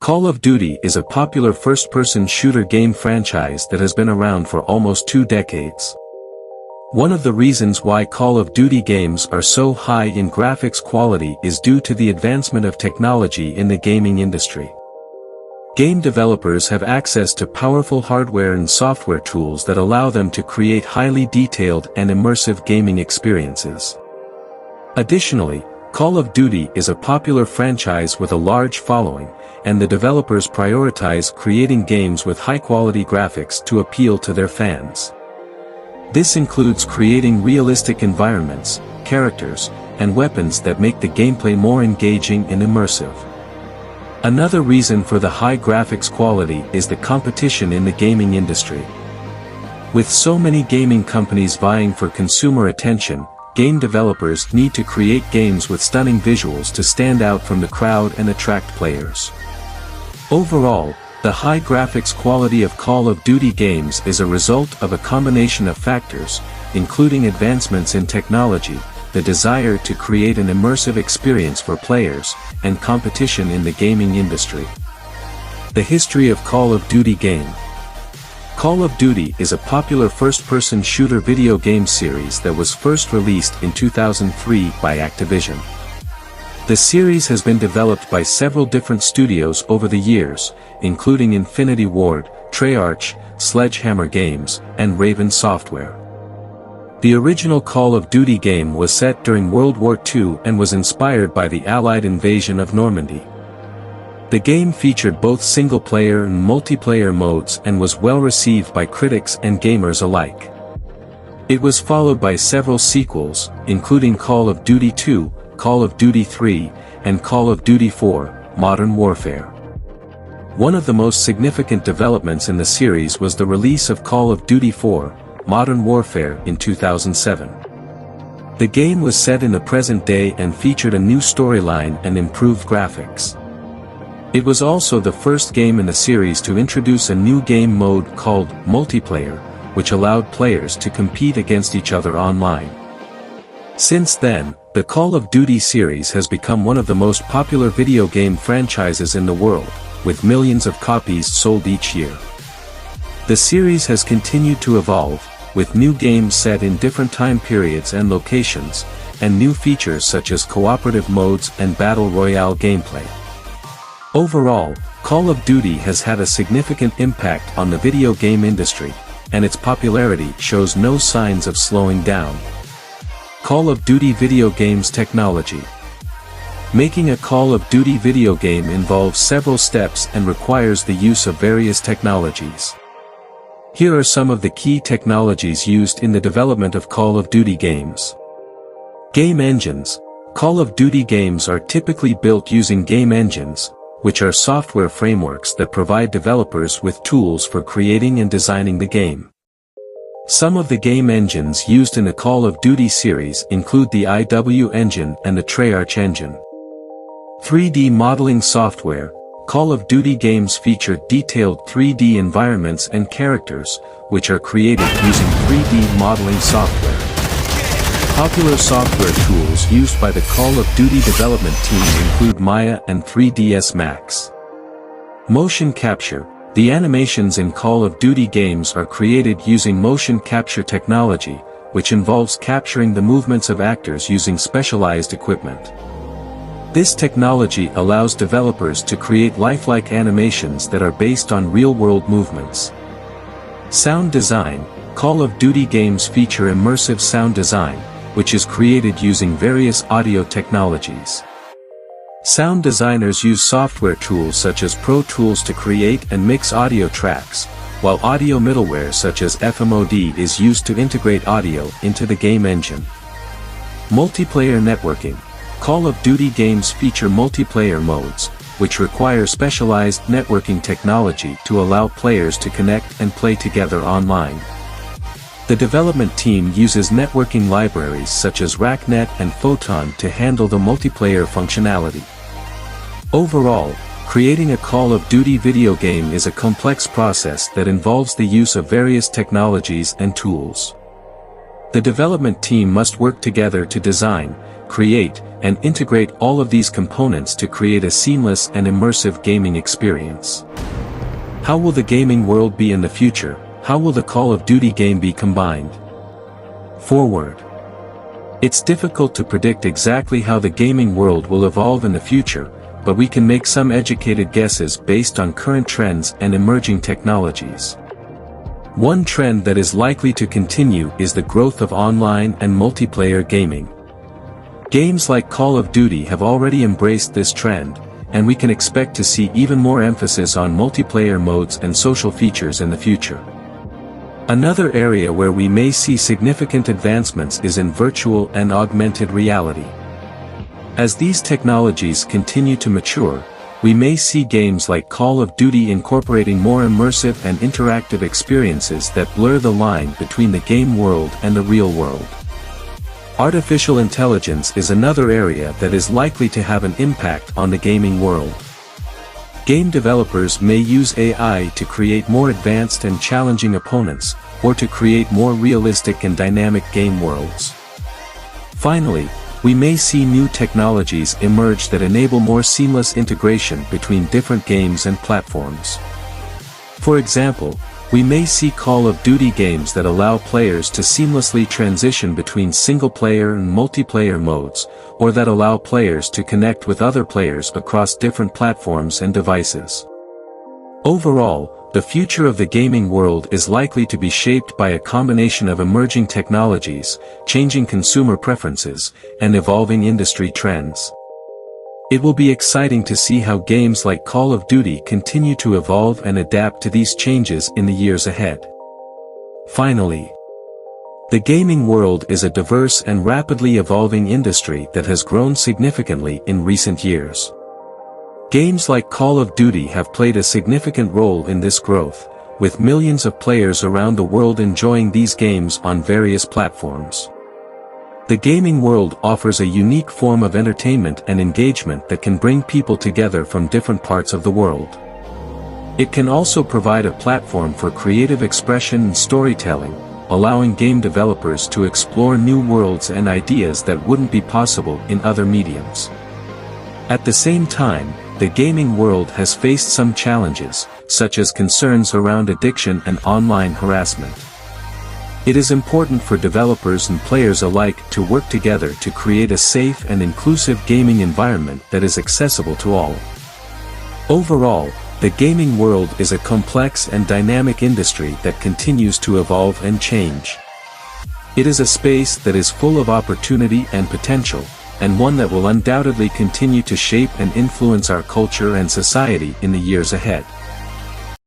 Call of Duty is a popular first-person shooter game franchise that has been around for almost 2 decades. One of the reasons why Call of Duty games are so high in graphics quality is due to the advancement of technology in the gaming industry. Game developers have access to powerful hardware and software tools that allow them to create highly detailed and immersive gaming experiences. Additionally, Call of Duty is a popular franchise with a large following, and the developers prioritize creating games with high-quality graphics to appeal to their fans. This includes creating realistic environments, characters, and weapons that make the gameplay more engaging and immersive. Another reason for the high graphics quality is the competition in the gaming industry. With so many gaming companies vying for consumer attention, game developers need to create games with stunning visuals to stand out from the crowd and attract players. Overall, the high graphics quality of Call of Duty games is a result of a combination of factors, including advancements in technology, the desire to create an immersive experience for players, and competition in the gaming industry. The history of Call of Duty game. Call of Duty is a popular first-person shooter video game series that was first released in 2003 by Activision. The series has been developed by several different studios over the years, including Infinity Ward, Treyarch, Sledgehammer Games, and Raven Software. The original Call of Duty game was set during World War II and was inspired by the Allied invasion of Normandy. The game featured both single-player and multiplayer modes and was well received by critics and gamers alike. It was followed by several sequels, including Call of Duty 2, Call of Duty 3, and Call of Duty 4, Modern Warfare. One of the most significant developments in the series was the release of Call of Duty 4, Modern Warfare in 2007. The game was set in the present day and featured a new storyline and improved graphics. It was also the first game in the series to introduce a new game mode called Multiplayer, which allowed players to compete against each other online. Since then, the Call of Duty series has become one of the most popular video game franchises in the world, with millions of copies sold each year. The series has continued to evolve, with new games set in different time periods and locations, and new features such as cooperative modes and battle royale gameplay. Overall, Call of Duty has had a significant impact on the video game industry, and its popularity shows no signs of slowing down. Call of Duty video games technology. Making a Call of Duty video game involves several steps and requires the use of various technologies. Here are some of the key technologies used in the development of Call of Duty games. Game engines. Call of Duty games are typically built using game engines, which are software frameworks that provide developers with tools for creating and designing the game. Some of the game engines used in the Call of Duty series include the IW engine and the Treyarch engine. 3D modeling software. Call of Duty games feature detailed 3D environments and characters, which are created using 3D modeling software. Popular software tools used by the Call of Duty development team include Maya and 3ds Max. Motion capture. The animations in Call of Duty games are created using motion capture technology, which involves capturing the movements of actors using specialized equipment. This technology allows developers to create lifelike animations that are based on real-world movements. Sound design. Call of Duty games feature immersive sound design, which is created using various audio technologies. Sound designers use software tools such as Pro Tools to create and mix audio tracks, while audio middleware such as FMOD is used to integrate audio into the game engine. Multiplayer networking. Call of Duty games feature multiplayer modes, which require specialized networking technology to allow players to connect and play together online. The development team uses networking libraries such as RackNet and Photon to handle the multiplayer functionality. Overall, creating a Call of Duty video game is a complex process that involves the use of various technologies and tools. The development team must work together to design, create, and integrate all of these components to create a seamless and immersive gaming experience. How will the gaming world be in the future? How will the Call of Duty game be combined? Forward. It's difficult to predict exactly how the gaming world will evolve in the future, but we can make some educated guesses based on current trends and emerging technologies. One trend that is likely to continue is the growth of online and multiplayer gaming. Games like Call of Duty have already embraced this trend, and we can expect to see even more emphasis on multiplayer modes and social features in the future. Another area where we may see significant advancements is in virtual and augmented reality. As these technologies continue to mature, we may see games like Call of Duty incorporating more immersive and interactive experiences that blur the line between the game world and the real world. Artificial intelligence is another area that is likely to have an impact on the gaming world. Game developers may use AI to create more advanced and challenging opponents, or to create more realistic and dynamic game worlds. Finally, we may see new technologies emerge that enable more seamless integration between different games and platforms. For example, we may see Call of Duty games that allow players to seamlessly transition between single-player and multiplayer modes, or that allow players to connect with other players across different platforms and devices. Overall, the future of the gaming world is likely to be shaped by a combination of emerging technologies, changing consumer preferences, and evolving industry trends. It will be exciting to see how games like Call of Duty continue to evolve and adapt to these changes in the years ahead. Finally, the gaming world is a diverse and rapidly evolving industry that has grown significantly in recent years. Games like Call of Duty have played a significant role in this growth, with millions of players around the world enjoying these games on various platforms. The gaming world offers a unique form of entertainment and engagement that can bring people together from different parts of the world. It can also provide a platform for creative expression and storytelling, allowing game developers to explore new worlds and ideas that wouldn't be possible in other mediums. At the same time, the gaming world has faced some challenges, such as concerns around addiction and online harassment. It is important for developers and players alike to work together to create a safe and inclusive gaming environment that is accessible to all. Overall, the gaming world is a complex and dynamic industry that continues to evolve and change. It is a space that is full of opportunity and potential, and one that will undoubtedly continue to shape and influence our culture and society in the years ahead.